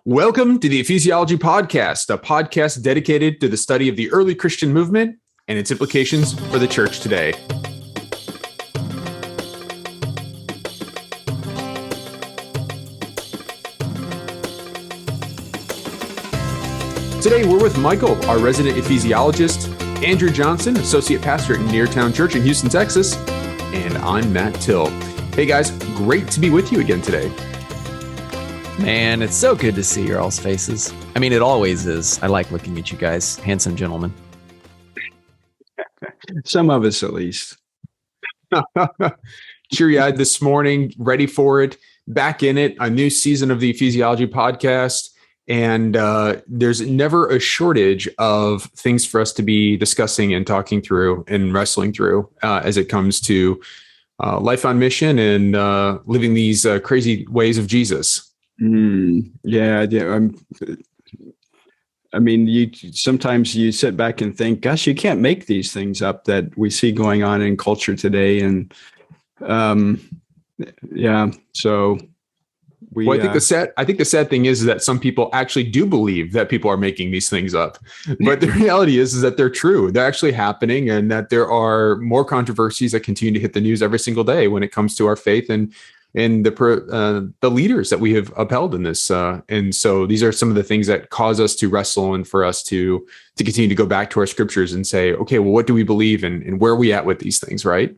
Welcome to the Ephesiology Podcast, a podcast dedicated to the study of the early Christian movement and its implications for the church today. Today, we're with Michael, our resident ephesiologist, Andrew Johnson, associate pastor at Neartown Church in Houston, Texas, and I'm Matt Till. Hey guys, great to be with you again today. Man, it's so good to see your all's faces. I mean, it always is. I like looking at you guys, handsome gentlemen. Some of us, at least. Cheery-eyed this morning, ready for it, back in it, a new season of the Ephesiology Podcast. And there's never a shortage of things for us to be discussing and talking through and wrestling through as it comes to life on mission and living these crazy ways of Jesus. Yeah. I mean, sometimes you sit back and think, gosh, you can't make these things up that we see going on in culture today. And so I think the sad thing is that some people actually do believe that people are making these things up, but the reality is that they're true. They're actually happening, and that there are more controversies that continue to hit the news every single day when it comes to our faith and the leaders that we have upheld in this. And so these are some of the things that cause us to wrestle and for us to continue to go back to our scriptures and say, okay, well, what do we believe and where are we at with these things, right?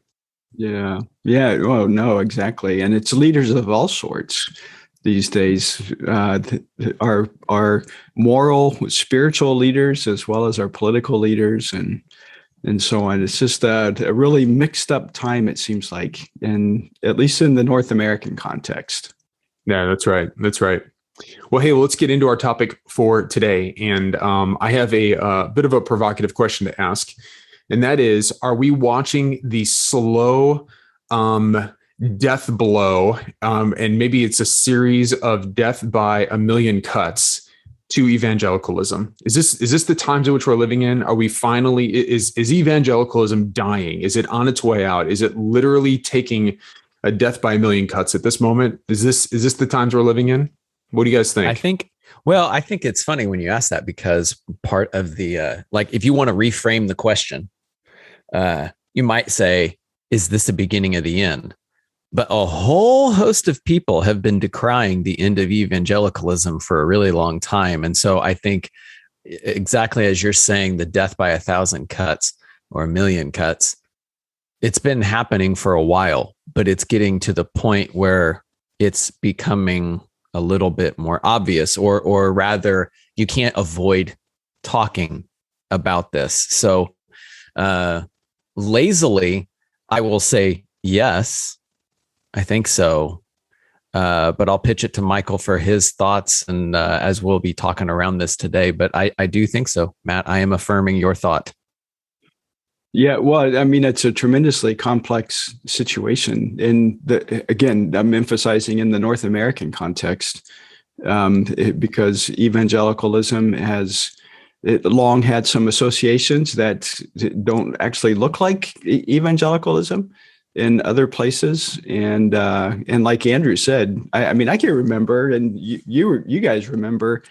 Yeah. Oh, no, exactly. And it's leaders of all sorts these days, our moral, spiritual leaders, as well as our political leaders and so on. It's just a really mixed up time, it seems like, and at least in the North American context. Yeah, that's right. Well, hey, let's get into our topic for today. And I have a bit of a provocative question to ask. And that is, are we watching the slow death blow? And maybe it's a series of death by a million cuts to evangelicalism. Is this the times in which we're living in? Are we finally, is evangelicalism dying? Is it on its way out? Is it literally taking a death by a million cuts at this moment? Is this the times we're living in? What do you guys think? I think it's funny when you ask that, because part of the, if you want to reframe the question, you might say, is this the beginning of the end? But a whole host of people have been decrying the end of evangelicalism for a really long time. And so I think exactly as you're saying, the death by 1,000 cuts or a million cuts, it's been happening for a while, but it's getting to the point where it's becoming a little bit more obvious, or rather, you can't avoid talking about this. So lazily, I will say yes. I think so, but I'll pitch it to Michael for his thoughts, and as we'll be talking around this today. But I do think so, Matt. I am affirming your thought. Yeah, well, I mean, it's a tremendously complex situation. Again, I'm emphasizing in the North American context, because evangelicalism has long had some associations that don't actually look like evangelicalism in other places. And like Andrew said, I mean, I can remember, and you guys remember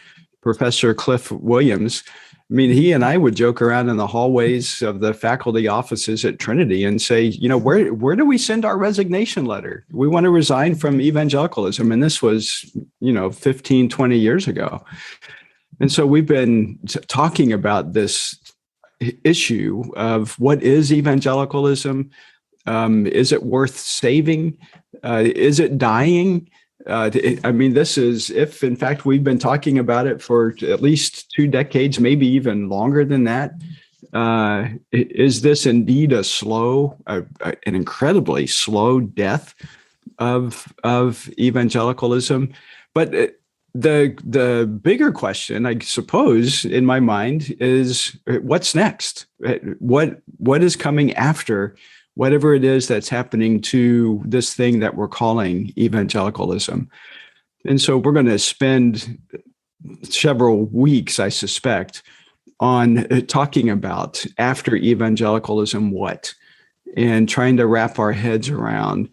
Professor Cliff Williams. I mean, he and I would joke around in the hallways of the faculty offices at Trinity and say, where do we send our resignation letter? We want to resign from evangelicalism. And this was, 15, 20 years ago. And so we've been talking about this issue of what is evangelicalism? Is it worth saving? Is it dying? This is, if in fact we've been talking about it for at least 2 decades, maybe even longer than that. Is this indeed an incredibly slow death of evangelicalism? But the bigger question, I suppose, in my mind is, what's next? What is coming after whatever it is that's happening to this thing that we're calling evangelicalism? And so we're going to spend several weeks, I suspect, on talking about after evangelicalism what, and trying to wrap our heads around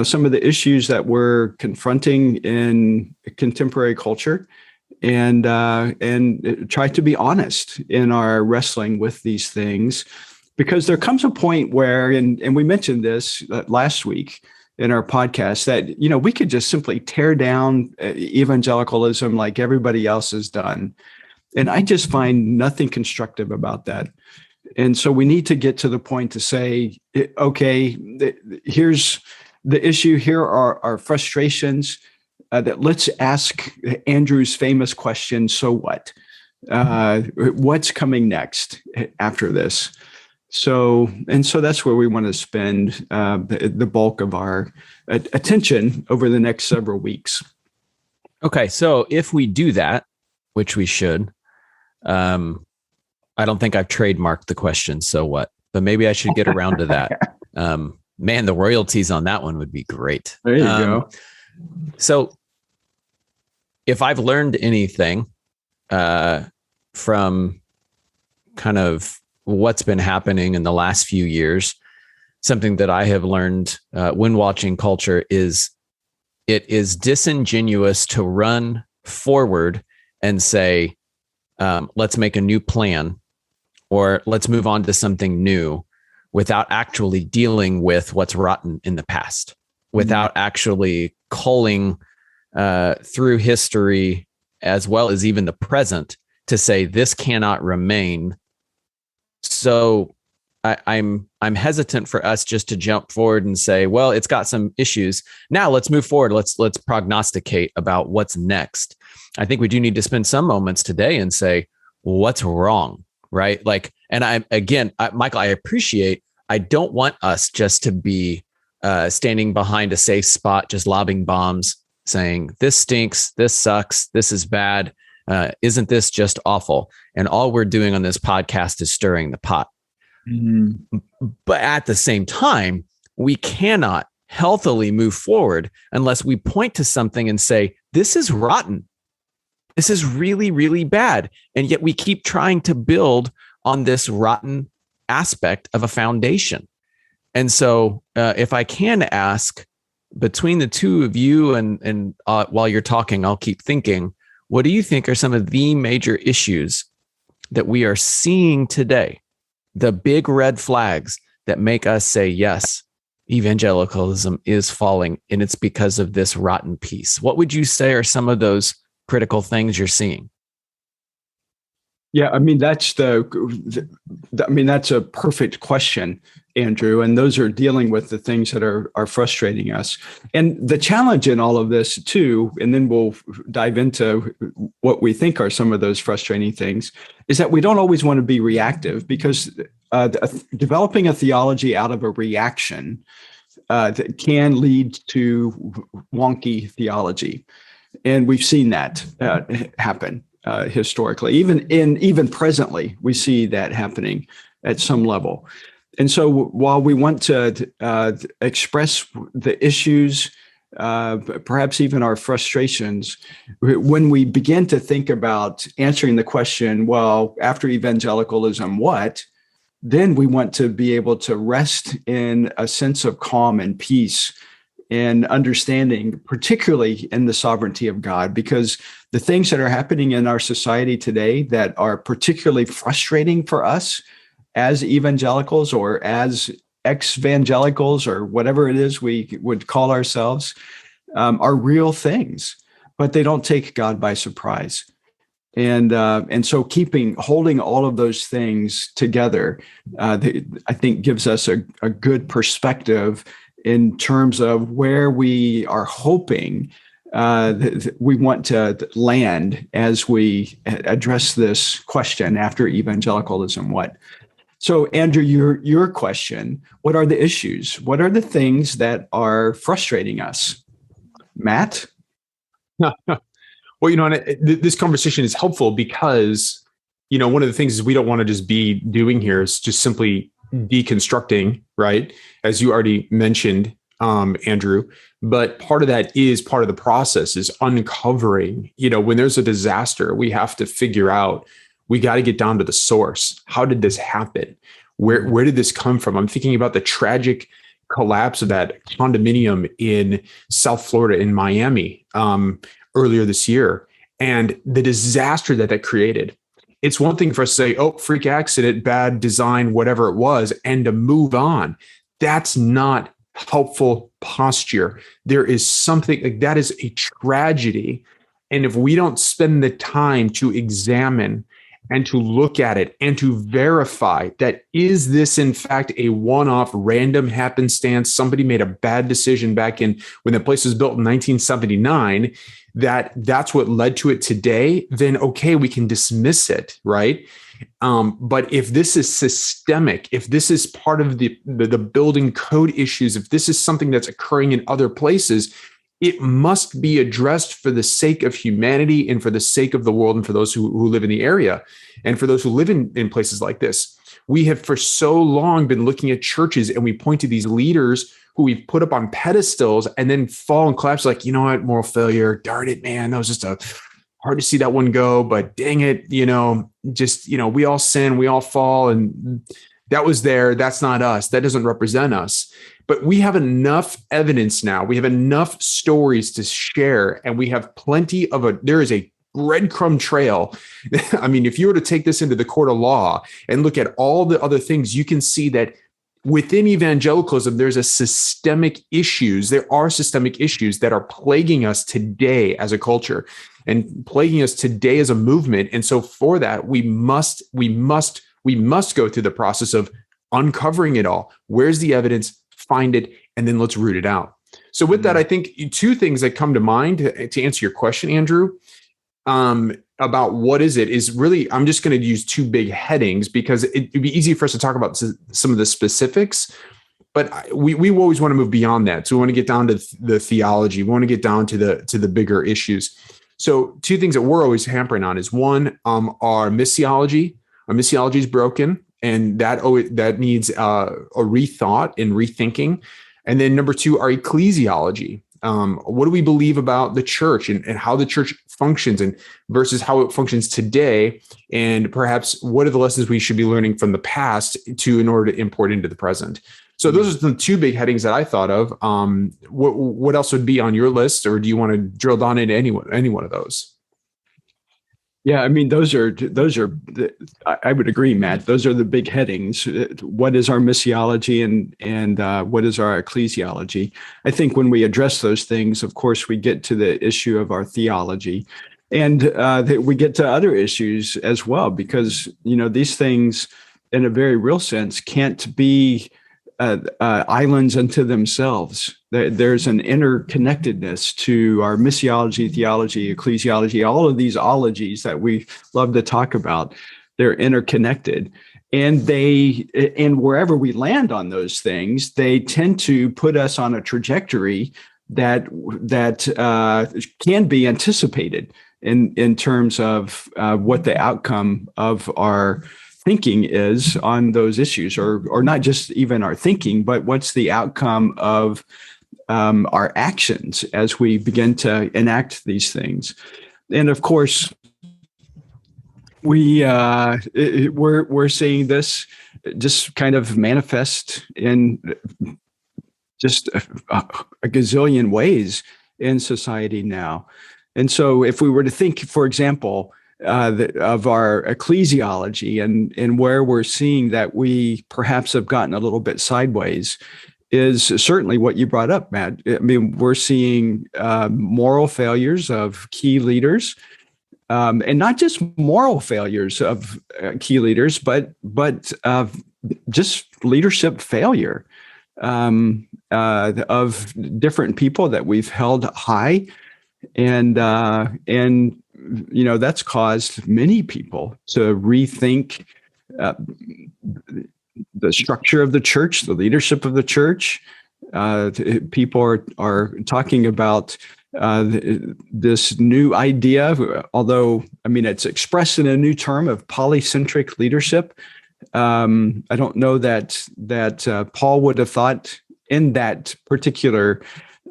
some of the issues that we're confronting in contemporary culture, and try to be honest in our wrestling with these things, because there comes a point where, and we mentioned this last week in our podcast, that we could just simply tear down evangelicalism like everybody else has done, and I just find nothing constructive about that. And so we need to get to the point to say, okay, here's the issue. Here are our frustrations. That let's ask Andrew's famous question: so what? What's coming next after this? So that's where we want to spend the bulk of our attention over the next several weeks. Okay, so if we do that, which we should, I don't think I've trademarked the question, so what? But maybe I should get around to that. Man, the royalties on that one would be great. There you go. So if I've learned anything from kind of what's been happening in the last few years, something that I have learned when watching culture is it is disingenuous to run forward and say, let's make a new plan, or let's move on to something new, without actually dealing with what's rotten in the past, without actually culling through history as well as even the present to say this cannot remain. So I'm hesitant for us just to jump forward and say, well, it's got some issues. Now let's move forward. Let's prognosticate about what's next. I think we do need to spend some moments today and say, what's wrong, right? Like, and Michael, I appreciate, I don't want us just to be standing behind a safe spot, just lobbing bombs, saying this stinks, this sucks, this is bad. Isn't this just awful? And all we're doing on this podcast is stirring the pot. Mm-hmm. But at the same time, we cannot healthily move forward unless we point to something and say, this is rotten. This is really, really bad. And yet we keep trying to build on this rotten aspect of a foundation. And so if I can ask, between the two of you and while you're talking, I'll keep thinking, what do you think are some of the major issues that we are seeing today? The big red flags that make us say, yes, evangelicalism is falling, and it's because of this rotten piece. What would you say are some of those critical things you're seeing? Yeah, I mean, that's a perfect question, Andrew. And those are dealing with the things that are frustrating us. And the challenge in all of this too, and then we'll dive into what we think are some of those frustrating things, is that we don't always want to be reactive, because developing a theology out of a reaction that can lead to wonky theology. And we've seen that happen. Historically, even presently, we see that happening at some level. And so while we want to express the issues, perhaps even our frustrations, when we begin to think about answering the question, well, after evangelicalism, what? Then we want to be able to rest in a sense of calm and peace and understanding, particularly in the sovereignty of God, because the things that are happening in our society today that are particularly frustrating for us as evangelicals or as ex-evangelicals or whatever it is we would call ourselves are real things, but they don't take God by surprise. And so holding all of those things together, I think gives us a good perspective in terms of where we are hoping we want to land as we address this question after evangelicalism, what? So, Andrew, your question, what are the issues? What are the things that are frustrating us? Matt? Well, this conversation is helpful because, one of the things is we don't want to just be doing here is just simply deconstructing, right? As you already mentioned, Andrew, but part of that is part of the process is uncovering, when there's a disaster, we have to figure out, we got to get down to the source. How did this happen? Where did this come from? I'm thinking about the tragic collapse of that condominium in South Florida, in Miami, earlier this year, and the disaster that created. It's one thing for us to say, oh, freak accident, bad design, whatever it was, and to move on. That's not helpful posture. There is something like that is a tragedy. And if we don't spend the time to examine and to look at it and to verify that, is this in fact a one-off random happenstance? Somebody made a bad decision back in when the place was built in 1979, that's what led to it today, then okay, we can dismiss it, right? But if this is systemic, if this is part of the building code issues, if this is something that's occurring in other places, it must be addressed for the sake of humanity and for the sake of the world and for those who live in the area and for those who live in places like this. We have for so long been looking at churches and we point to these leaders who we've put up on pedestals and then fall and collapse like, you know what, moral failure, darn it, man, that was just hard to see that one go, but dang it, we all sin, we all fall, and that was there. That's not us. That doesn't represent us. But we have enough evidence now. We have enough stories to share, and we have plenty there is a breadcrumb trail. I mean, if you were to take this into the court of law and look at all the other things, you can see that within evangelicalism, there are systemic issues that are plaguing us today as a culture and plaguing us today as a movement. And so for that, we must go through the process of uncovering it all. Where's the evidence? Find it, and then let's root it out. So with that, I think two things that come to mind to answer your question, Andrew, about what is it, is really, I'm just going to use two big headings because it'd be easy for us to talk about some of the specifics, but we always want to move beyond that. So we want to get down to the theology. We want to get down to the bigger issues. So two things that we're always hampering on is one, our missiology. Our missiology is broken, and that needs a rethought and rethinking. And then number two, our ecclesiology. What do we believe about the church and how the church functions and versus how it functions today? And perhaps what are the lessons we should be learning from the past in order to import into the present? So those are the two big headings that I thought of. What else would be on your list, or do you want to drill down into any one of those? Yeah, I mean, those are. I would agree, Matt. Those are the big headings. What is our missiology and what is our ecclesiology? I think when we address those things, of course, we get to the issue of our theology, and we get to other issues as well, because these things, in a very real sense, can't be islands unto themselves. There's an interconnectedness to our missiology, theology, ecclesiology, all of these ologies that we love to talk about. They're interconnected. And wherever we land on those things, they tend to put us on a trajectory that can be anticipated in terms of what the outcome of our thinking is on those issues, or not just even our thinking, but what's the outcome of our actions as we begin to enact these things. And of course, we're seeing this just kind of manifest in just a gazillion ways in society now. And so if we were to think, for example, of our ecclesiology and where we're seeing that we perhaps have gotten a little bit sideways, is certainly what you brought up, Matt. I mean, we're seeing moral failures of key leaders, and not just moral failures of key leaders, but just leadership failure of different people that we've held high, and that's caused many people to rethink the structure of the church, the leadership of the church. People are talking about this new idea, although, I mean, it's expressed in a new term of polycentric leadership. I don't know that Paul would have thought in that particular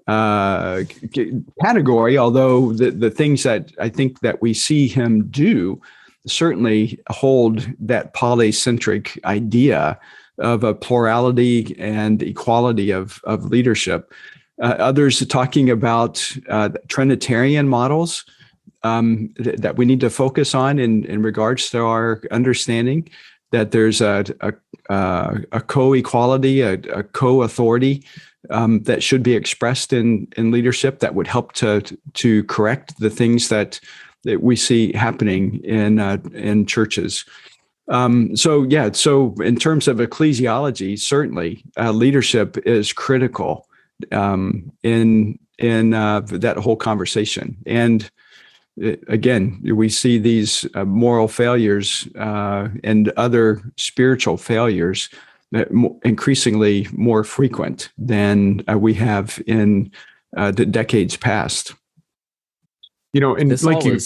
category, although the things that I think that we see him do certainly hold that polycentric idea a plurality and equality of leadership. Others are talking about Trinitarian models that we need to focus on in regards to our understanding that there's a co-equality, a co-authority that should be expressed in leadership that would help to correct the things that we see happening in churches. So in terms of ecclesiology, certainly leadership is critical in that whole conversation. And again, we see these moral failures and other spiritual failures increasingly more frequent than we have in the decades past. And This like you,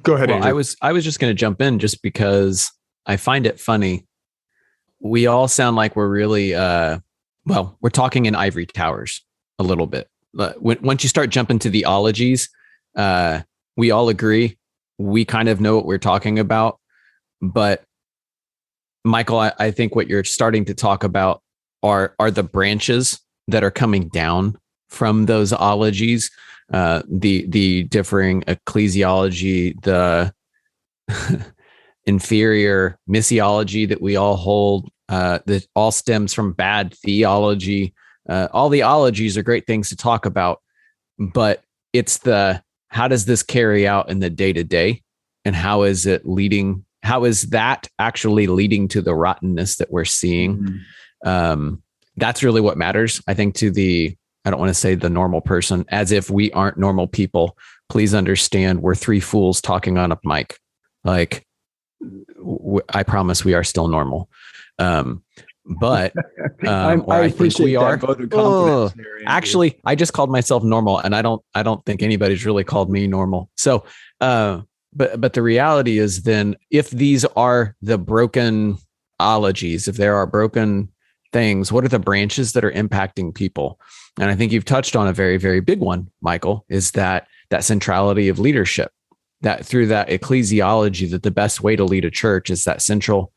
go ahead. Well, Andrew. I was just going to jump in just because I find it funny. We all sound like we're really, we're talking in ivory towers a little bit. Once you start jumping to the ologies, we all agree. We kind of know what we're talking about. But Michael, I think what you're starting to talk about are the branches that are coming down from those ologies, the differing ecclesiology, the inferior missiology that we all hold, that all stems from bad theology. All the ologies are great things to talk about, but it's how does this carry out in the day-to-day, and how is that actually leading to the rottenness that we're seeing? Mm-hmm. That's really what matters, I think, I don't want to say the normal person, as if we aren't normal people. Please understand, we're three fools talking on a mic. Like, I promise we are still normal. But I think we are. Actually, I just called myself normal, and I don't think anybody's really called me normal. So, but the reality is, then, if these are the broken ologies, if there are broken things, what are the branches that are impacting people? And I think you've touched on a very, very big one, Michael, is that centrality of leadership, that through that ecclesiology, that the best way to lead a church is that central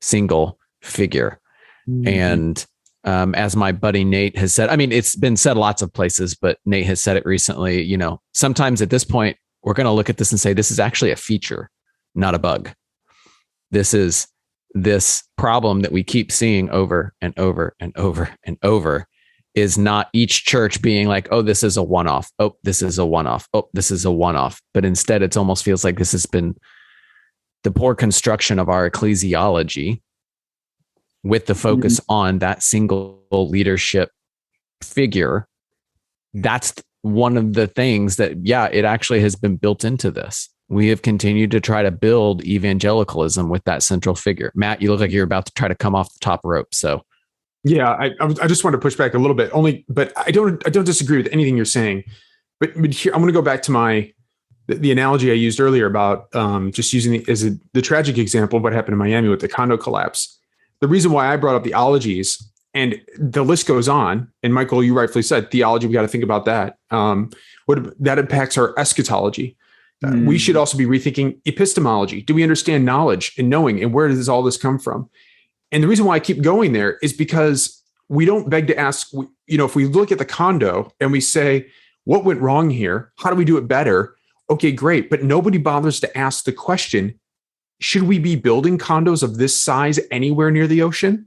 single figure. Mm-hmm. And as my buddy Nate has said, I mean, it's been said lots of places, but Nate has said it recently, sometimes at this point, we're going to look at this and say, this is actually a feature, not a bug. This is this problem that we keep seeing over and over and over and over is not each church being like, oh, this is a one-off. Oh, this is a one-off. Oh, this is a one-off. But instead, it almost feels like this has been the poor construction of our ecclesiology with the focus on that single leadership figure. That's one of the things that, it actually has been built into this. We have continued to try to build evangelicalism with that central figure. Matt, you look like you're about to try to come off the top rope. So, yeah, I just want to push back a little bit. But I don't disagree with anything you're saying. But here, I'm going to go back to the analogy I used earlier about just using the tragic example of what happened in Miami with the condo collapse. The reason why I brought up the ologies, and the list goes on, and Michael, you rightfully said theology. We got to think about that. What that impacts our eschatology. We should also be rethinking epistemology. Do we understand knowledge and knowing, and where does all this come from? And the reason why I keep going there is because we don't beg to ask, if we look at the condo and we say, what went wrong here? How do we do it better? Okay, great. But nobody bothers to ask the question, should we be building condos of this size anywhere near the ocean?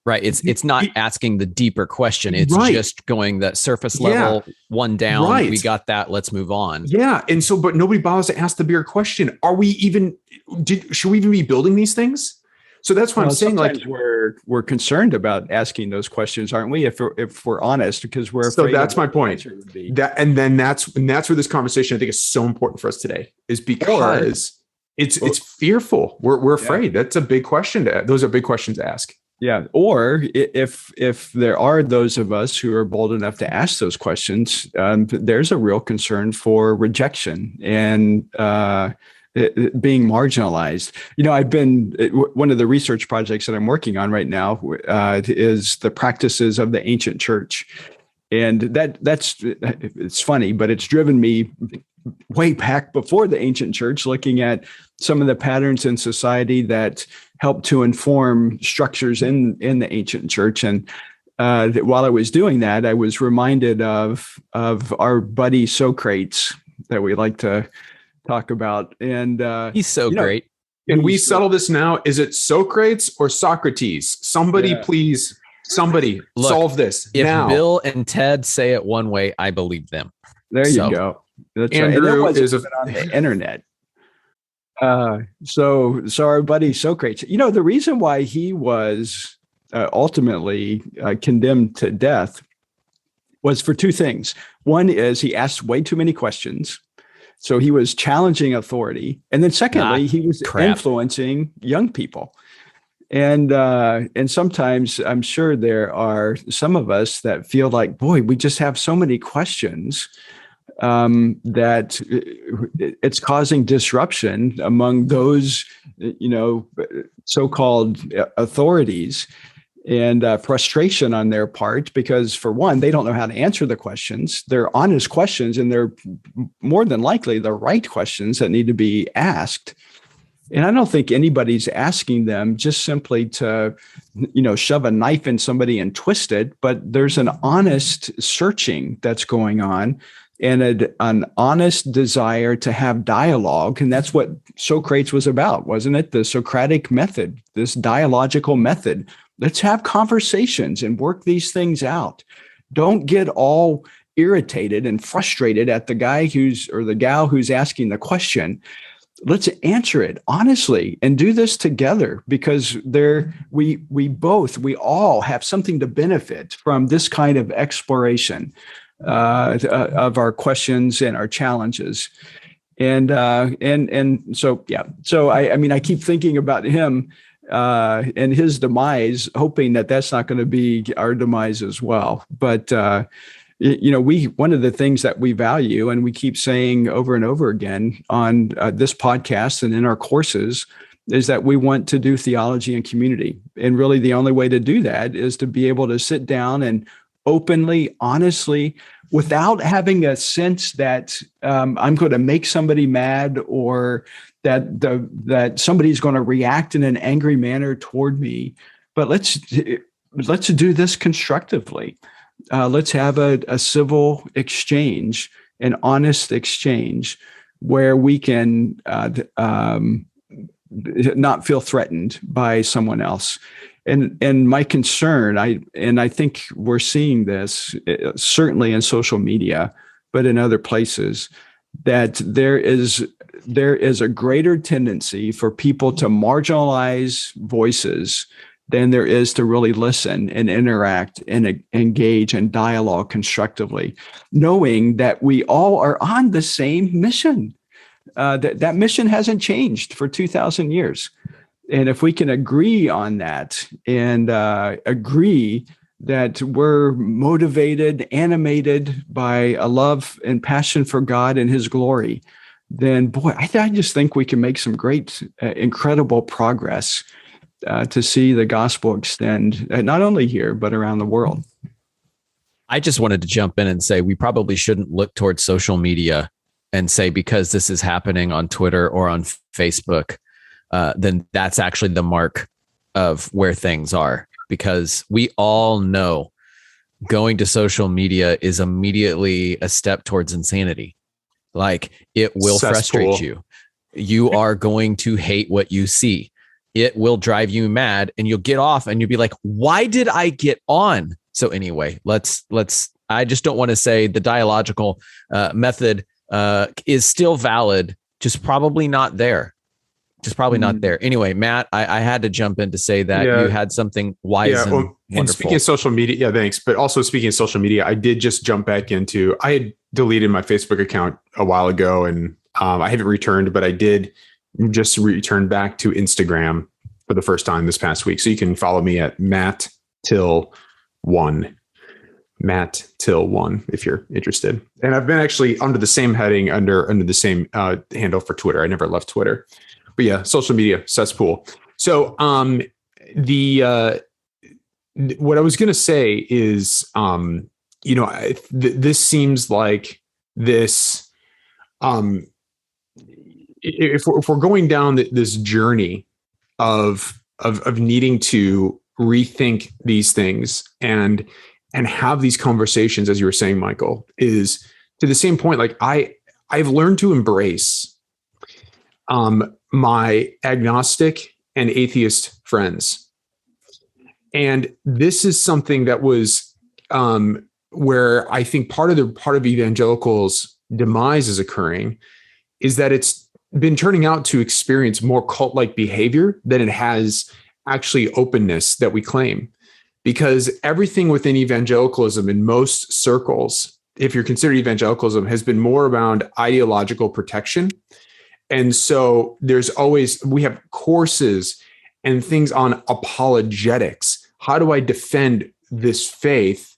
Right. It's not asking the deeper question. It's just going that surface level one down. Right. We got that. Let's move on. Yeah. And so, but nobody bothers to ask the bigger question. Should we even be building these things? So that's why I'm saying, like, we're concerned about asking those questions, aren't we? If we're honest, because we're afraid. So that's my point. That's where this conversation I think is so important for us today, is because it's fearful. We're afraid. That's a big question those are big questions to ask. Yeah. Or if there are those of us who are bold enough to ask those questions, there's a real concern for rejection and being marginalized. I've been one of the research projects that I'm working on right now is the practices of the ancient church. And it's funny, but it's driven me way back before the ancient church, looking at some of the patterns in society that helped to inform structures in the ancient church. And while I was doing that, I was reminded of our buddy Socrates that we like to talk about. And he's so great. Can we settle this now? Is it Socrates or Socrates? Somebody, please, solve this if now. Bill and Ted say it one way, I believe them. There you go. That's Andrew right. is on the internet. So our buddy Socrates, the reason why he was ultimately condemned to death was for two things. One is he asked way too many questions. So he was challenging authority. And then secondly, he was influencing young people. And sometimes I'm sure there are some of us that feel like, boy, we just have so many questions that it's causing disruption among those, so-called authorities, and frustration on their part, because for one, they don't know how to answer the questions. They're honest questions, and they're more than likely the right questions that need to be asked. And I don't think anybody's asking them just simply to, shove a knife in somebody and twist it, but there's an honest searching that's going on, and an honest desire to have dialogue. And that's what Socrates was about, wasn't it? The Socratic method, this dialogical method. Let's have conversations and work these things out. Don't get all irritated and frustrated at the guy or the gal who's asking the question. Let's answer it honestly and do this together, because we all have something to benefit from this kind of exploration of our questions and our challenges. And so I keep thinking about him and his demise, hoping that that's not going to be our demise as well. But one of the things that we value, and we keep saying over and over again on this podcast and in our courses, is that we want to do theology and community. And really the only way to do that is to be able to sit down and openly, honestly, without having a sense that I'm going to make somebody mad, or that somebody's going to react in an angry manner toward me. But let's do this constructively. Let's have a civil exchange, an honest exchange, where we can not feel threatened by someone else. And my concern, I think we're seeing this certainly in social media, but in other places, that there is a greater tendency for people to marginalize voices than there is to really listen and interact and engage and dialogue constructively, knowing that we all are on the same mission. That mission hasn't changed for 2,000 years. And if we can agree on that, and agree that we're motivated, animated by a love and passion for God and his glory, then boy, I just think we can make some great, incredible progress to see the gospel extend, not only here, but around the world. I just wanted to jump in and say, we probably shouldn't look towards social media and say, because this is happening on Twitter or on Facebook, then that's actually the mark of where things are. Because we all know going to social media is immediately a step towards insanity. Like, it will frustrate you. You are going to hate what you see. It will drive you mad, and you'll get off and you'll be like, why did I get on? So anyway, I just don't want to say the dialogical method is still valid, just probably not there. Not there. Anyway, Matt, I had to jump in to say that you had something wise and wonderful. And speaking of social media, thanks. But also speaking of social media, I did just jump back into, I had deleted my Facebook account a while ago, and I haven't returned, but I did just return back to Instagram for the first time this past week. So you can follow me at MattTill1, MattTill1, if you're interested. And I've been actually under the same heading, under the same handle for Twitter. I never left Twitter. But yeah, social media, cesspool. So what I was going to say is, this seems like this, if we're going down this journey of of needing to rethink these things and have these conversations, as you were saying, Michael, is to the same point. Like I've learned to embrace my agnostic and atheist friends. And this is something that was where I think part of evangelicals' demise is occurring, is that it's been turning out to experience more cult-like behavior than it has actually openness that we claim. Because everything within evangelicalism in most circles, if you're considered evangelicalism, has been more around ideological protection. And so we have courses and things on apologetics. How do I defend this faith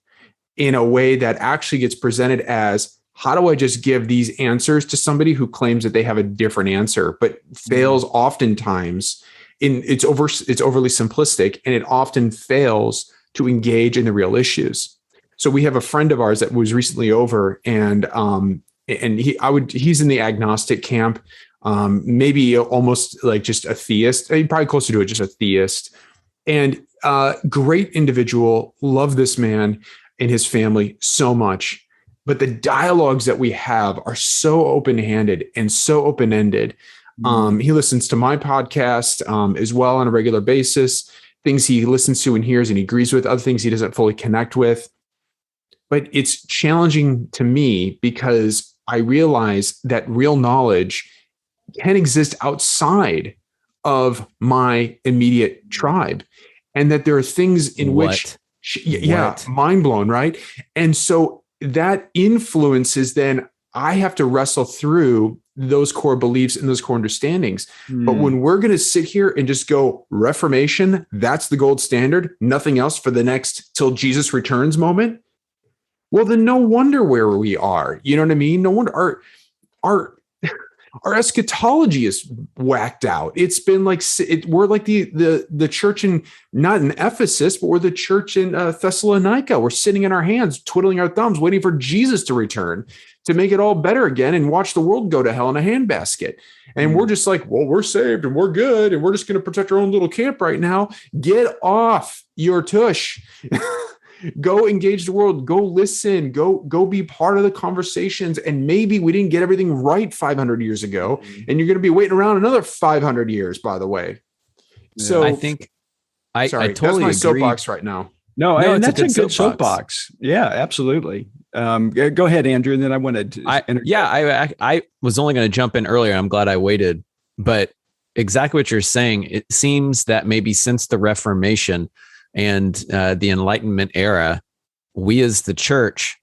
in a way that actually gets presented as, how do I just give these answers to somebody who claims that they have a different answer, but fails oftentimes it's overly simplistic, and it often fails to engage in the real issues. So we have a friend of ours that was recently over, and he's in the agnostic camp, maybe almost like just a theist, probably closer to it, just a theist, and great individual. Love this man and his family so much. But the dialogues that we have are so open-handed and so open-ended. He listens to my podcast as well on a regular basis, things he listens to and hears and he agrees with, other things he doesn't fully connect with. But it's challenging to me because I realize that real knowledge can exist outside of my immediate tribe, and that there are things in which, mind blown, right? And so that influences, then I have to wrestle through those core beliefs and those core understandings. But when we're going to sit here and just go Reformation, that's the gold standard, nothing else for the next till Jesus returns moment, well, then no wonder where we are. You know what I mean? No wonder our eschatology is whacked out. It's been like, we're like the church in, not in Ephesus, but we're the church in Thessalonica. We're sitting in our hands, twiddling our thumbs, waiting for Jesus to return to make it all better again and watch the world go to hell in a handbasket. And we're just like, well, we're saved and we're good, and we're just going to protect our own little camp right now. Get off your tush. Go engage the world, go listen, go be part of the conversations. And maybe we didn't get everything right 500 years ago, and you're going to be waiting around another 500 years, by the way. So I think I totally that's my agree. soapbox right now. No, and that's a good soapbox. soapbox. Yeah, absolutely. Go ahead, Andrew. And then I wanted to. I was only going to jump in earlier. I'm glad I waited, but exactly what you're saying. It seems that maybe since the Reformation and the Enlightenment era, we as the church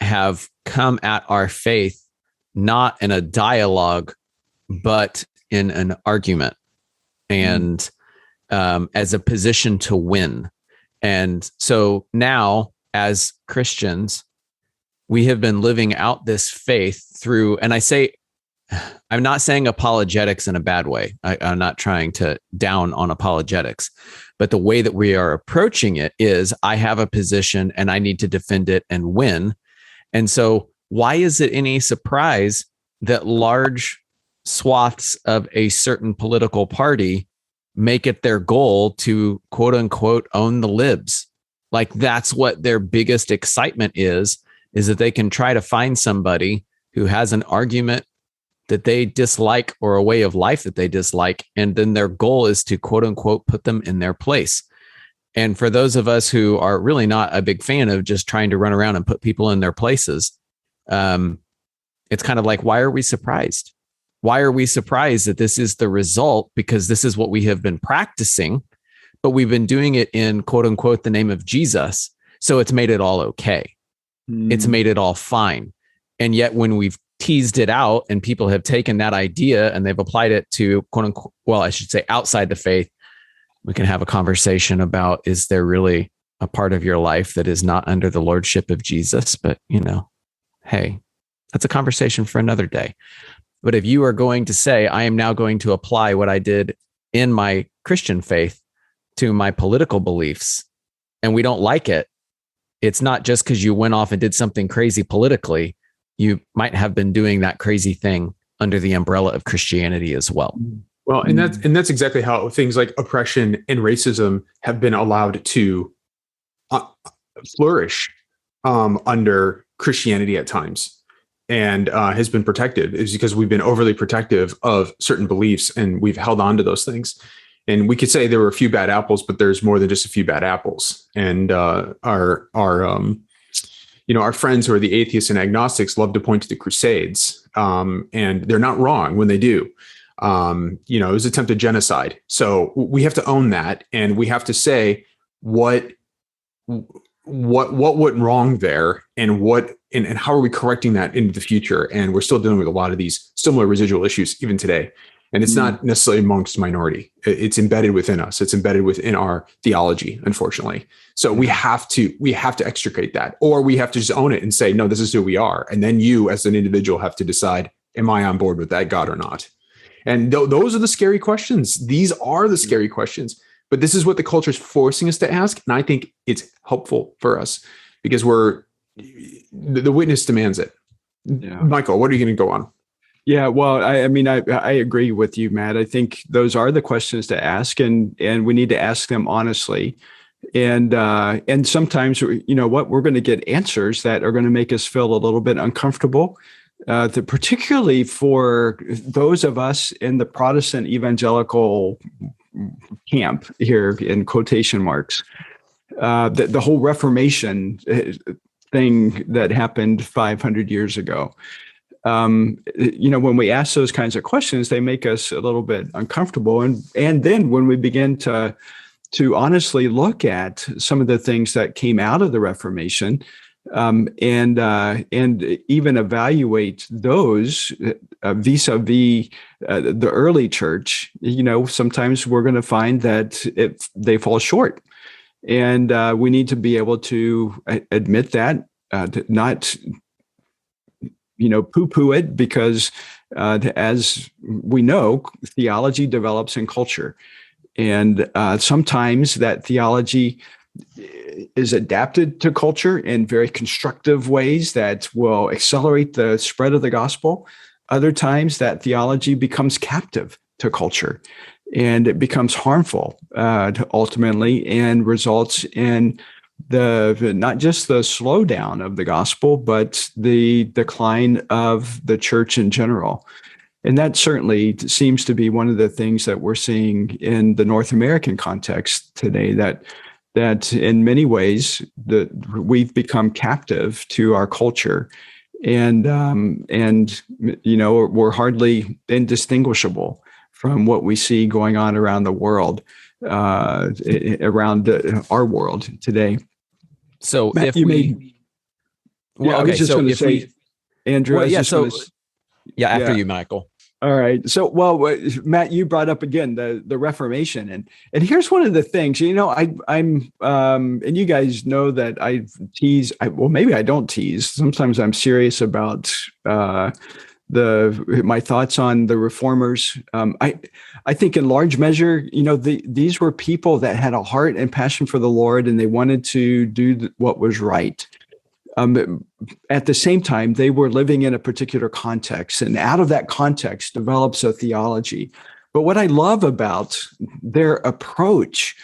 have come at our faith not in a dialogue, but in an argument, and as a position to win. And so now, as Christians, we have been living out this faith through, and I'm not saying apologetics in a bad way. I'm not trying to down on apologetics, but the way that we are approaching it is, I have a position and I need to defend it and win. And so why is it any surprise that large swaths of a certain political party make it their goal to quote unquote own the libs? Like, that's what their biggest excitement is that they can try to find somebody who has an argument that they dislike or a way of life that they dislike. And then their goal is to quote unquote put them in their place. And for those of us who are really not a big fan of just trying to run around and put people in their places, it's kind of like, why are we surprised? Why are we surprised that this is the result? Because this is what we have been practicing, but we've been doing it in quote unquote the name of Jesus. So it's made it all okay. It's made it all fine. And yet when we've teased it out and people have taken that idea and they've applied it to quote unquote, well, I should say outside the faith, we can have a conversation about, is there really a part of your life that is not under the lordship of Jesus? But, hey, that's a conversation for another day. But if you are going to say, I am now going to apply what I did in my Christian faith to my political beliefs, and we don't like it, it's not just because you went off and did something crazy politically. You might have been doing that crazy thing under the umbrella of Christianity as well. Well, and that's exactly how things like oppression and racism have been allowed to flourish under Christianity at times, and has been protected, is because we've been overly protective of certain beliefs, and we've held on to those things. And we could say there were a few bad apples, but there's more than just a few bad apples. And our friends who are the atheists and agnostics love to point to the Crusades, and they're not wrong when they do. It was attempted genocide. So we have to own that, and we have to say what went wrong there, and and how are we correcting that into the future. And we're still dealing with a lot of these similar residual issues even today. And it's not necessarily amongst minority. It's embedded within us. It's embedded within our theology, unfortunately. So we have to extricate that, or we have to just own it and say, no, this is who we are. And then you as an individual have to decide, am I on board with that God or not? And those are the scary questions. These are the scary questions. But this is what the culture is forcing us to ask. And I think it's helpful for us because the witness demands it. Yeah. Michael, what are you going to go on? Yeah, well, I agree with you, Matt. I think those are the questions to ask, and we need to ask them honestly. And sometimes, we're going to get answers that are going to make us feel a little bit uncomfortable, particularly for those of us in the Protestant evangelical camp here in quotation marks. The whole Reformation thing that happened 500 years ago. When we ask those kinds of questions, they make us a little bit uncomfortable. And then when we begin to honestly look at some of the things that came out of the Reformation, and even evaluate those vis-a-vis the early church, sometimes we're going to find that they fall short. And we need to be able to admit that, not poo-poo it, because as we know, theology develops in culture. And sometimes that theology is adapted to culture in very constructive ways that will accelerate the spread of the gospel. Other times that theology becomes captive to culture, and it becomes harmful ultimately, and results in not just the slowdown of the gospel, but the decline of the church in general. And that certainly seems to be one of the things that we're seeing in the North American context today, that in many ways we've become captive to our culture, and we're hardly indistinguishable from what we see going on around the world, around our world today. So Matt, if we, well, I was just going to say, Andrew, after you, Michael. All right. So, well, Matt, you brought up again the Reformation, and here's one of the things. I'm and you guys know that I tease. Maybe I don't tease. Sometimes I'm serious about my thoughts on the reformers. I think in large measure, these were people that had a heart and passion for the Lord, and they wanted to do what was right. At the same time, they were living in a particular context, and out of that context develops a theology. But what I love about their approach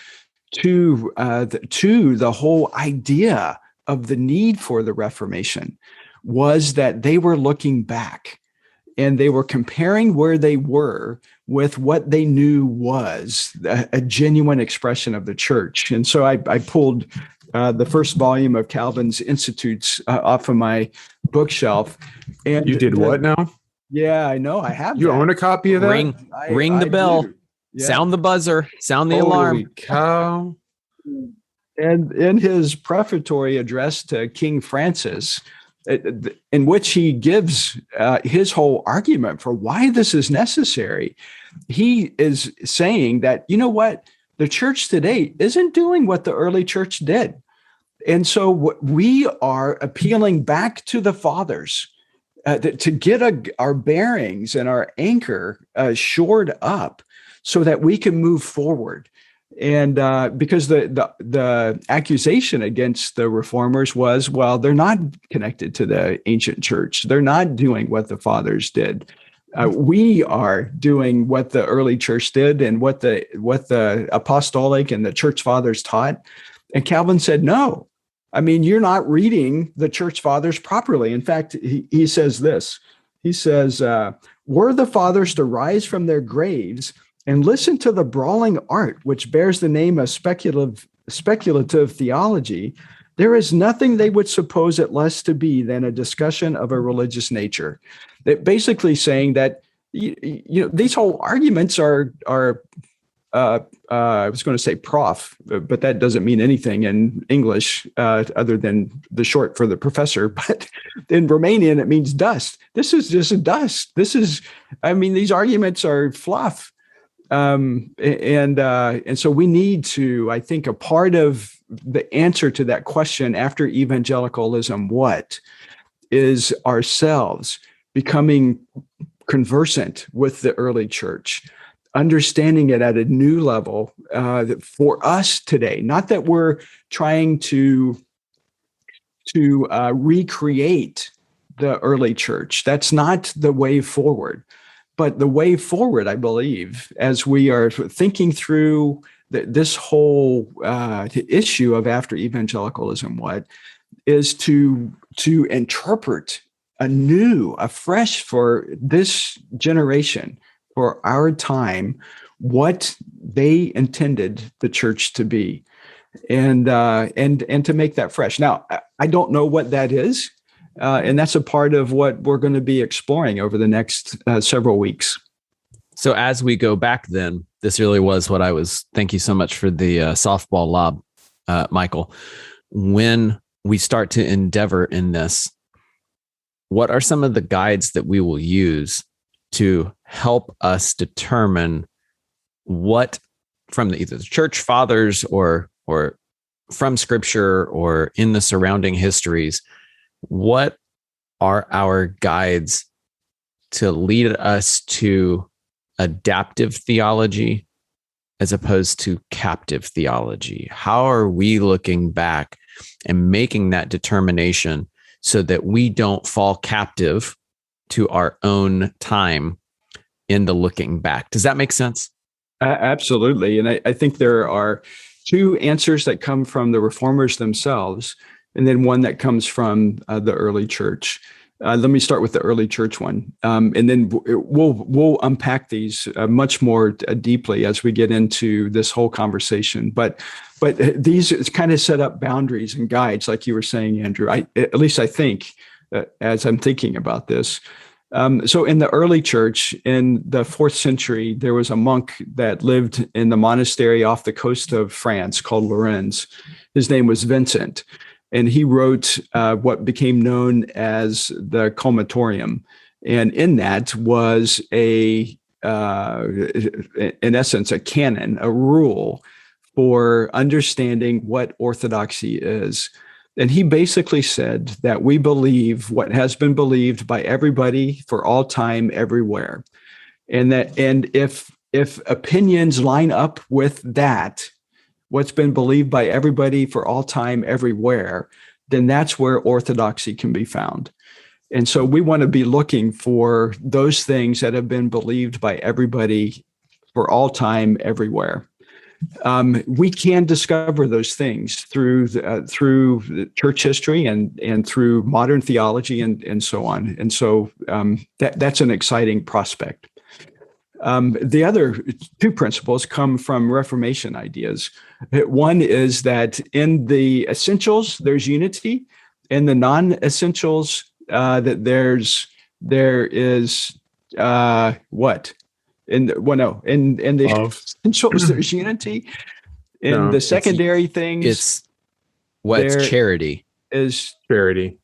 to the whole idea of the need for the Reformation was that they were looking back, and they were comparing where they were with what they knew was a genuine expression of the church. And so I pulled the first volume of Calvin's Institutes off of my bookshelf. And you did what now? Yeah, I know. I have. You own a copy of that? Ring the bell. Yeah. Sound the buzzer. Sound the alarm. Holy cow. And in his prefatory address to King Francis, in which he gives his whole argument for why this is necessary, he is saying that, the church today isn't doing what the early church did. And so we are appealing back to the fathers to get our bearings and our anchor shored up so that we can move forward. And because the accusation against the reformers was, well, they're not connected to the ancient church. They're not doing what the fathers did. We are doing what the early church did and what the apostolic and the church fathers taught. And Calvin said, no, I mean, you're not reading the church fathers properly. In fact, he says this. He says, were the fathers to rise from their graves and listen to the brawling art which bears the name of speculative theology, there is nothing they would suppose it less to be than a discussion of a religious nature. That basically saying that these whole arguments are I was going to say prof, but that doesn't mean anything in English other than the short for the professor. But in Romanian, it means dust. This is just a dust. These arguments are fluff. And so we need to, I think, a part of the answer to that question after evangelicalism, what is ourselves becoming conversant with the early church, understanding it at a new level for us today. Not that we're trying to recreate the early church. That's not the way forward. But the way forward, I believe, as we are thinking through this whole issue of after evangelicalism, what is to interpret afresh for this generation, for our time, what they intended the church to be, and to make that fresh. Now, I don't know what that is. And that's a part of what we're going to be exploring over the next several weeks. So as we go back then, this really was what I was, thank you so much for the softball lob, Michael. When we start to endeavor in this, what are some of the guides that we will use to help us determine what from either the church fathers or from scripture or in the surrounding histories, what are our guides to lead us to adaptive theology as opposed to captive theology? How are we looking back and making that determination so that we don't fall captive to our own time in the looking back? Does that make sense? Absolutely. And I think there are two answers that come from the reformers themselves, and then one that comes from the early church. Let me start with the early church one, and then we'll unpack these much more deeply as we get into this whole conversation. But these kind of set up boundaries and guides, like you were saying, Andrew. At least I think, as I'm thinking about this. So in the early church, in the 4th century, there was a monk that lived in the monastery off the coast of France called Lorenz. His name was Vincent. And he wrote what became known as the Comatorium. And in that was in essence, a canon, a rule for understanding what orthodoxy is. And he basically said that we believe what has been believed by everybody for all time, everywhere. And if opinions line up with that, what's been believed by everybody for all time, everywhere, then that's where orthodoxy can be found. And so we want to be looking for those things that have been believed by everybody for all time, everywhere. We can discover those things through church history and through modern theology and so on. And so that's an exciting prospect. The other two principles come from Reformation ideas. One is that in the essentials, there's unity. In the non-essentials, that there is what? In the essentials, there's unity. In the secondary things, it's what's charity is charity.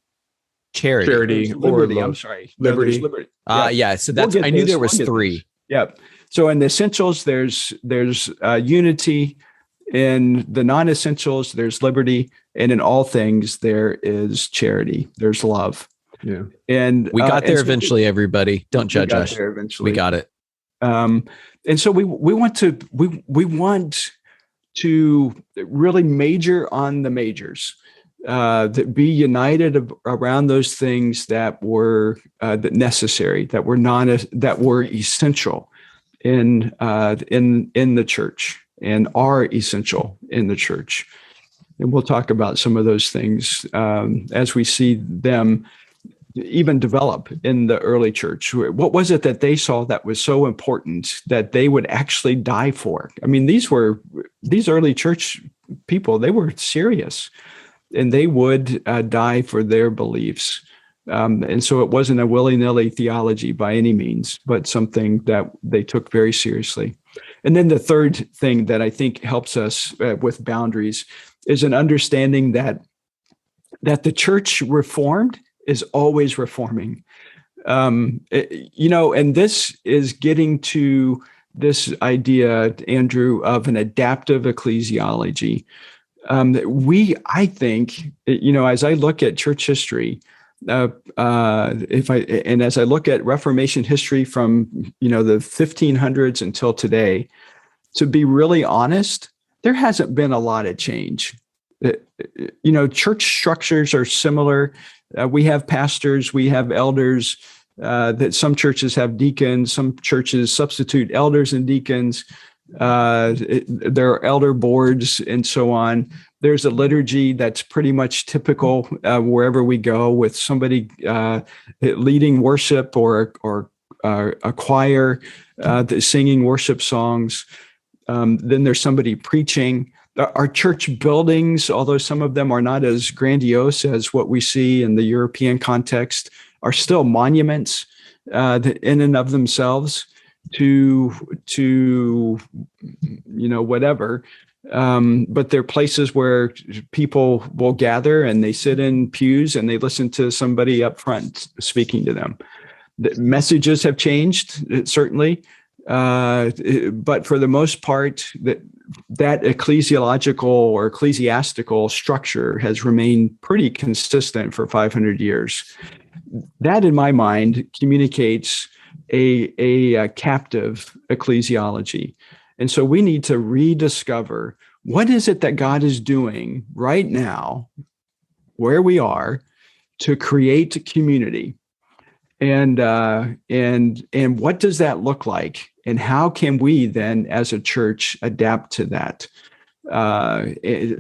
Charity or liberty. I'm sorry, liberty. No, liberty. Yeah. So that's I knew there was three. Yeah. So in the essentials, there's unity. In the non-essentials, there's liberty, and in all things, there is charity. There's love. Yeah. And we got there eventually. Everybody, don't judge us. We got it. And so we want to really major on the majors. be united around those things that were necessary, that were essential in the church and are essential in the church. And we'll talk about some of those things as we see them even develop in the early church. What was it that they saw that was so important that they would actually die for? I mean, these early church people, they were serious, and they would die for their beliefs. And so it wasn't a willy-nilly theology by any means, but something that they took very seriously. And then the third thing that I think helps us with boundaries is an understanding that the church reformed is always reforming. And this is getting to this idea, Andrew, of an adaptive ecclesiology. I think, as I look at church history, as I look at Reformation history from, the 1500s until today, to be really honest, there hasn't been a lot of change. Church structures are similar. We have pastors, we have elders, that some churches have deacons, some churches substitute elders and deacons. There are elder boards and so on. There's a liturgy that's pretty much typical wherever we go, with somebody leading worship or a choir singing worship songs. Then there's somebody preaching. Our church buildings, although some of them are not as grandiose as what we see in the European context, are still monuments in and of themselves to whatever. But they're places where people will gather and they sit in pews and they listen to somebody up front speaking to them. The messages have changed, certainly. But for the most part, that ecclesiological or ecclesiastical structure has remained pretty consistent for 500 years. That, in my mind, communicates a captive ecclesiology. And so we need to rediscover, what is it that God is doing right now, where we are, to create community? And what does that look like? And how can we then, as a church, adapt to that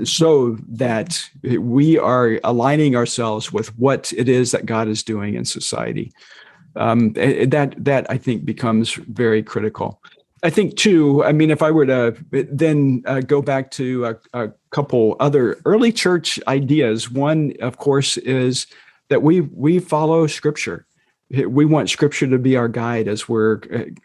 so that we are aligning ourselves with what it is that God is doing in society? That I think becomes very critical. I think too, if I were to then go back to a couple other early church ideas, one, of course, is that we follow Scripture. We want Scripture to be our guide as we're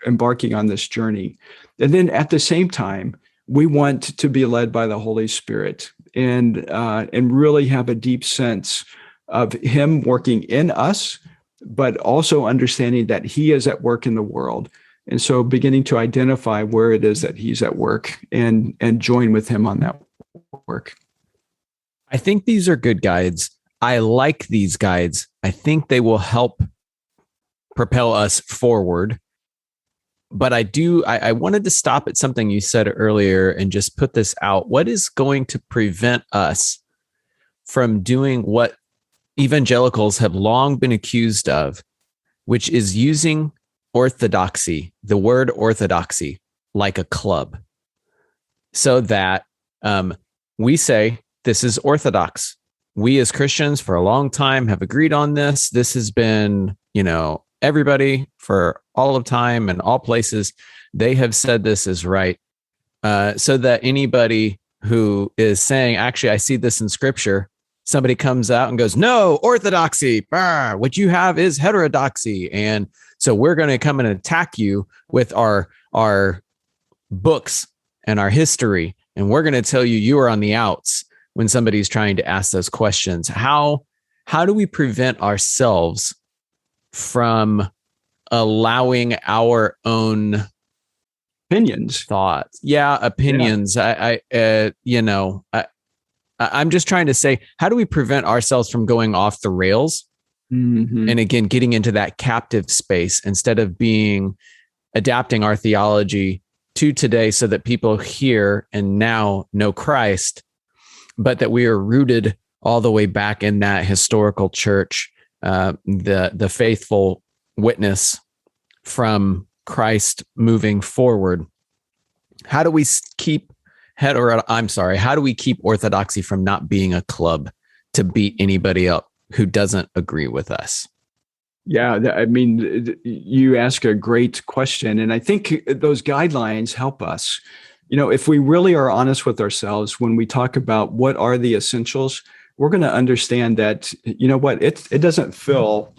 embarking on this journey. And then at the same time, we want to be led by the Holy Spirit and really have a deep sense of Him working in us, but also understanding that He is at work in the world. And so beginning to identify where it is that He's at work and join with Him on that work. I think these are good guides. I like these guides. I think they will help propel us forward. But I wanted to stop at something you said earlier and just put this out. What is going to prevent us from doing what evangelicals have long been accused of, which is using orthodoxy, the word orthodoxy, like a club, so that we say this is orthodox. We as Christians for a long time have agreed on this. This has been, everybody for all of time and all places, they have said this is right. So that anybody who is saying, actually, I see this in Scripture, somebody comes out and goes, no, orthodoxy, what you have is heterodoxy. And so we're going to come and attack you with our books and our history. And we're going to tell you are on the outs when somebody's trying to ask those questions. How do we prevent ourselves from allowing our own opinions, thoughts? Yeah, opinions. Yeah. I'm just trying to say, how do we prevent ourselves from going off the rails? Mm-hmm. And again, getting into that captive space instead of adapting our theology to today so that people hear and now know Christ, but that we are rooted all the way back in that historical church, the faithful witness from Christ moving forward. How do we keep how do we keep orthodoxy from not being a club to beat anybody up who doesn't agree with us? Yeah, I mean, you ask a great question, and I think those guidelines help us. If we really are honest with ourselves when we talk about what are the essentials, we're going to understand that, it doesn't fill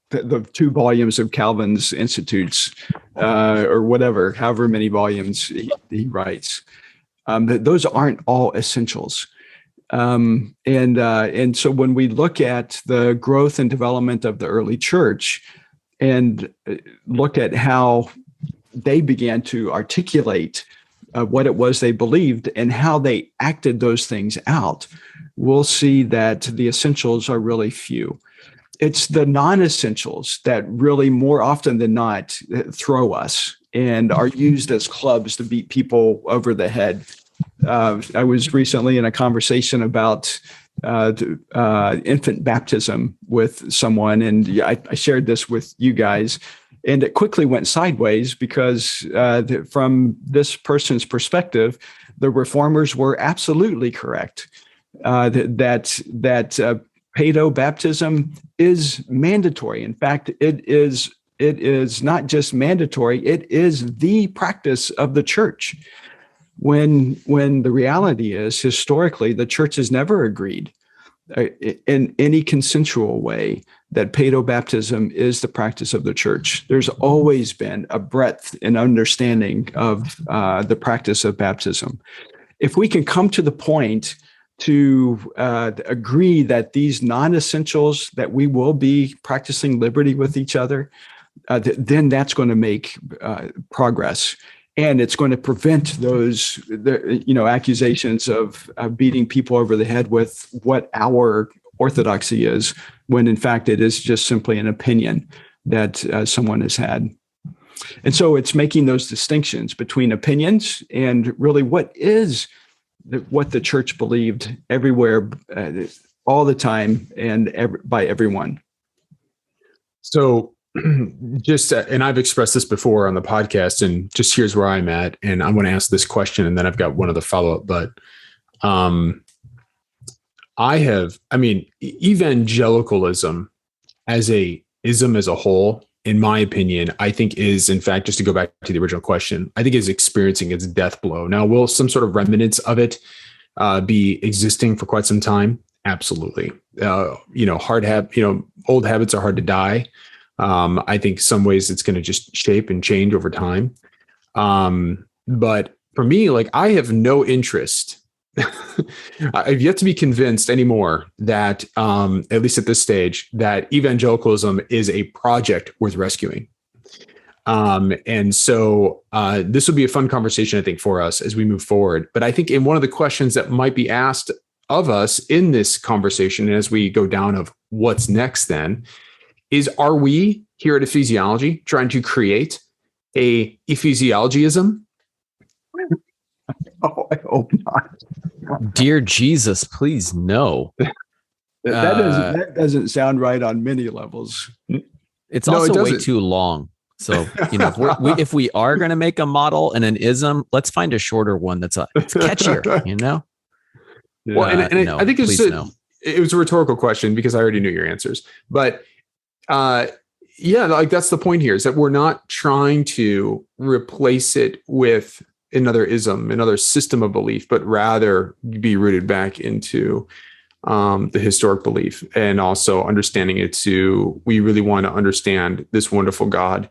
the 2 volumes of Calvin's Institutes or whatever, however many volumes he writes. Those aren't all essentials. And so when we look at the growth and development of the early church and look at how they began to articulate what it was they believed and how they acted those things out, we'll see that the essentials are really few. It's the non-essentials that really more often than not throw us and are used as clubs to beat people over the head. I was recently in a conversation about infant baptism with someone, and I shared this with you guys, and it quickly went sideways because from this person's perspective, the reformers were absolutely correct that pedo baptism is mandatory. In fact, it is not just mandatory; it is the practice of the church. When the reality is, historically, the church has never agreed in any consensual way that pedo baptism is the practice of the church. There's always been a breadth and understanding of the practice of baptism. If we can come to the point to agree that these non-essentials, that we will be practicing liberty with each other, then that's going to make progress. And it's going to prevent those, accusations of beating people over the head with what our orthodoxy is, when in fact it is just simply an opinion that someone has had. And so it's making those distinctions between opinions and really what the church believed everywhere, all the time, and by everyone. So just, and I've expressed this before on the podcast, and just here's where I'm at. And I'm going to ask this question, and then I've got one other follow-up, but evangelicalism as a whole, in my opinion, I think is, in fact, just to go back to the original question, I think is experiencing its death blow. Now, will some sort of remnants of it be existing for quite some time? Absolutely. Old habits are hard to die. I think some ways it's going to just shape and change over time. But for me, I have no interest. I've yet to be convinced anymore that, at least at this stage, that evangelicalism is a project worth rescuing. And so this will be a fun conversation, I think, for us as we move forward. But I think in one of the questions that might be asked of us in this conversation, and as we go down of what's next then, is, are we here at Ephesiology trying to create a Ephesiologyism? Oh, I hope not. Dear Jesus, please no. That doesn't sound right on many levels. It's also way too long. So, if we are going to make a model and an ism, let's find a shorter one that's catchier, Well, I think it was a rhetorical question because I already knew your answers. But that's the point here, is that we're not trying to replace it with another ism, another system of belief, but rather be rooted back into the historic belief, and also understanding it we really want to understand this wonderful God,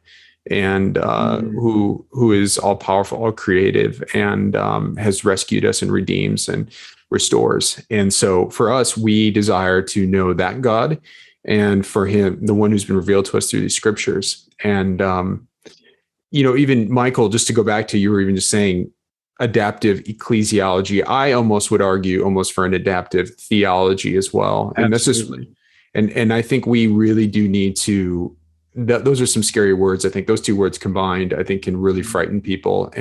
and who is all powerful, all creative, and has rescued us and redeems and restores. And so for us, we desire to know that God, and for him, the one who's been revealed to us through these scriptures. And, even Michael, just to go back to, you were even just saying adaptive ecclesiology. I almost would argue almost for an adaptive theology as well. And Absolutely. That's just, and I think we really do need to, those are some scary words. I think those two words combined, I think, can really frighten people.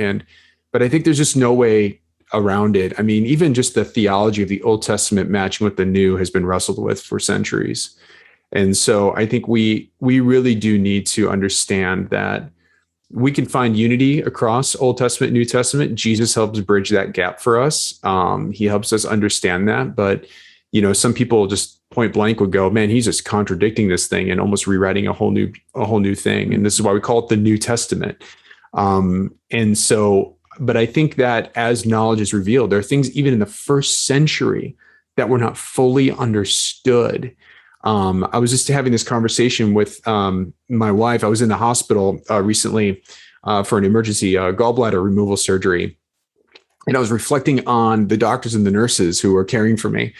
But I think there's just no way around it. I mean, even just the theology of the Old Testament matching with the New has been wrestled with for centuries. And so I think we really do need to understand that we can find unity across Old Testament, New Testament. Jesus helps bridge that gap for us. He helps us understand that. But, some people just point blank would go, man, he's just contradicting this thing and almost rewriting a whole new thing. And this is why we call it the New Testament. But I think that as knowledge is revealed, there are things even in the first century that were not fully understood. I was just having this conversation with my wife. I was in the hospital recently for an emergency gallbladder removal surgery. And I was reflecting on the doctors and the nurses who were caring for me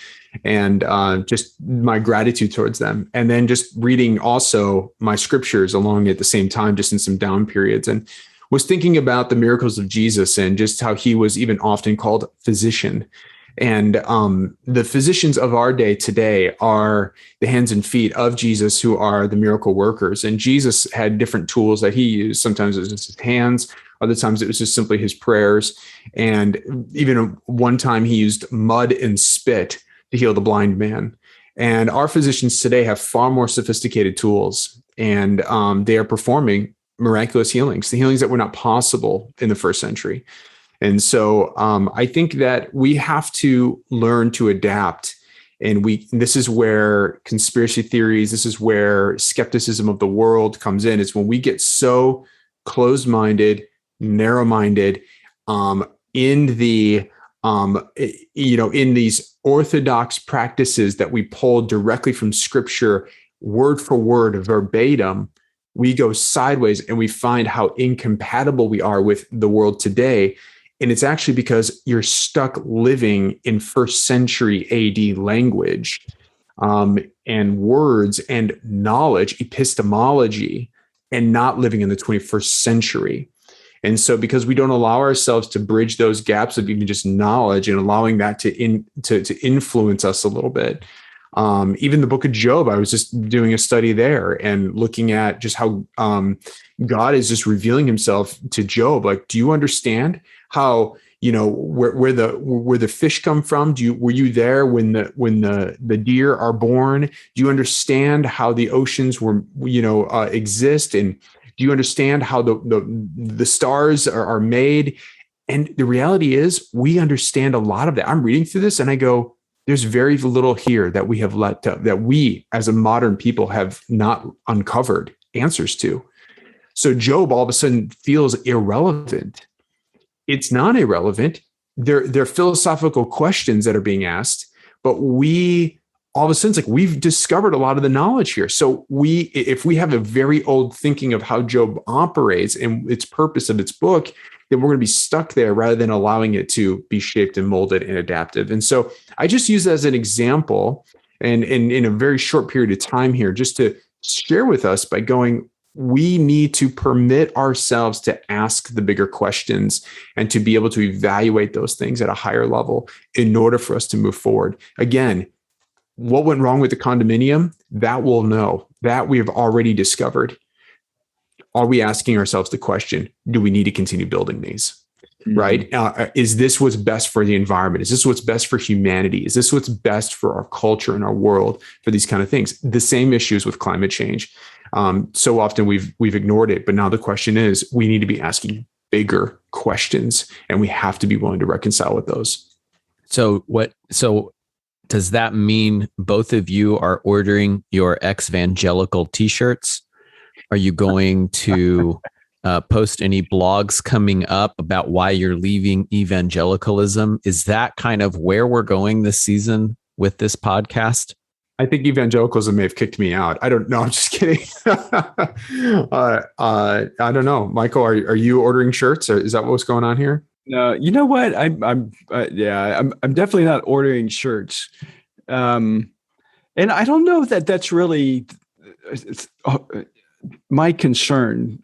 and just my gratitude towards them. And then just reading also my scriptures along at the same time, just in some down periods, and was thinking about the miracles of Jesus and just how he was even often called physician. And the physicians of our day today are the hands and feet of Jesus, who are the miracle workers. And Jesus had different tools that he used. Sometimes it was just his hands. Other times it was just simply his prayers. And even one time he used mud and spit to heal the blind man. And our physicians today have far more sophisticated tools, and they are performing miraculous healings, the healings that were not possible in the first century. And so I think that we have to learn to adapt. And this is where conspiracy theories, this is where skepticism of the world comes in. It's when we get so closed-minded, narrow-minded in these orthodox practices that we pull directly from Scripture, word for word, verbatim. We go sideways and we find how incompatible we are with the world today. And it's actually because you're stuck living in first century AD language and words and knowledge, epistemology, and not living in the 21st century. And so because we don't allow ourselves to bridge those gaps of even just knowledge and allowing that to influence us a little bit. Even the book of Job, I was just doing a study there and looking at just how God is just revealing himself to Job. Like, do you understand how, where the fish come from? Were you there when the deer are born? Do you understand how the oceans were, exist? And do you understand how the stars are made? And the reality is we understand a lot of that. I'm reading through this and I go, there's very little here that we have that we as a modern people have not uncovered answers to. So Job all of a sudden feels irrelevant. It's not irrelevant. They're philosophical questions that are being asked, but all of a sudden, it's like we've discovered a lot of the knowledge here. So if we have a very old thinking of how Job operates and its purpose of its book, then we're going to be stuck there rather than allowing it to be shaped and molded and adaptive. And so I just use that as an example and in a very short period of time here, just to share with us by going, we need to permit ourselves to ask the bigger questions and to be able to evaluate those things at a higher level in order for us to move forward. Again, what went wrong with the condominium? That we'll know. That we have already discovered. Are we asking ourselves the question, do we need to continue building these? Mm-hmm. Right? Is this what's best for the environment? Is this what's best for humanity? Is this what's best for our culture and our world for these kind of things? The same issues with climate change. So often we've ignored it, but now the question is, we need to be asking bigger questions, and we have to be willing to reconcile with those. So does that mean both of you are ordering your ex-evangelical t-shirts? Are you going to post any blogs coming up about why you're leaving evangelicalism? Is that kind of where we're going this season with this podcast? I think evangelicalism may have kicked me out. I don't know. I'm just kidding. I don't know. Michael, are you ordering shirts? Or is that what's going on here? No, you know what? I'm definitely not ordering shirts. And I don't know that that's really my concern.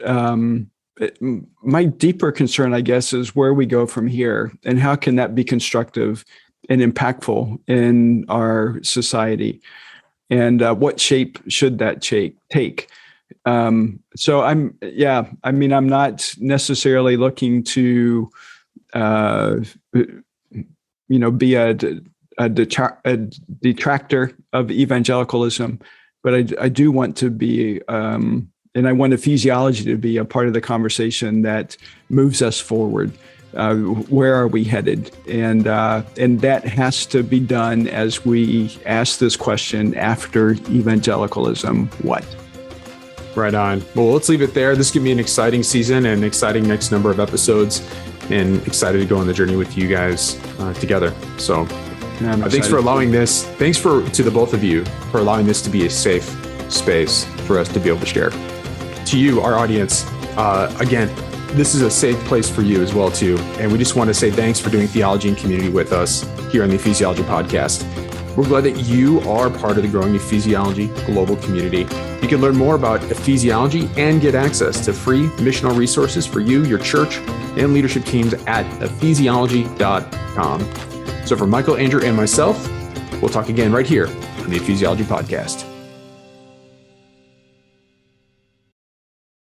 My deeper concern, I guess, is where we go from here and how can that be constructive and impactful in our society, and what shape should that take? So I'm not necessarily looking to be a detractor of evangelicalism, but I do want to be, and I want ephesiology to be a part of the conversation that moves us forward. Where are we headed? And that has to be done as we ask this question: after evangelicalism, what? Right on. Well, let's leave it there. This is going to be an exciting season and an exciting next number of episodes, and excited to go on the journey with you guys together. So thanks for allowing this. Thanks to the both of you for allowing this to be a safe space for us to be able to share. To you, our audience, again, this is a safe place for you as well, too. And we just want to say thanks for doing theology and community with us here on the Ephesiology Podcast. We're glad that you are part of the growing Ephesiology global community. You can learn more about ephesiology and get access to free missional resources for you, your church, and leadership teams at ephesiology.com. So for Michael, Andrew, and myself, we'll talk again right here on the Ephesiology Podcast.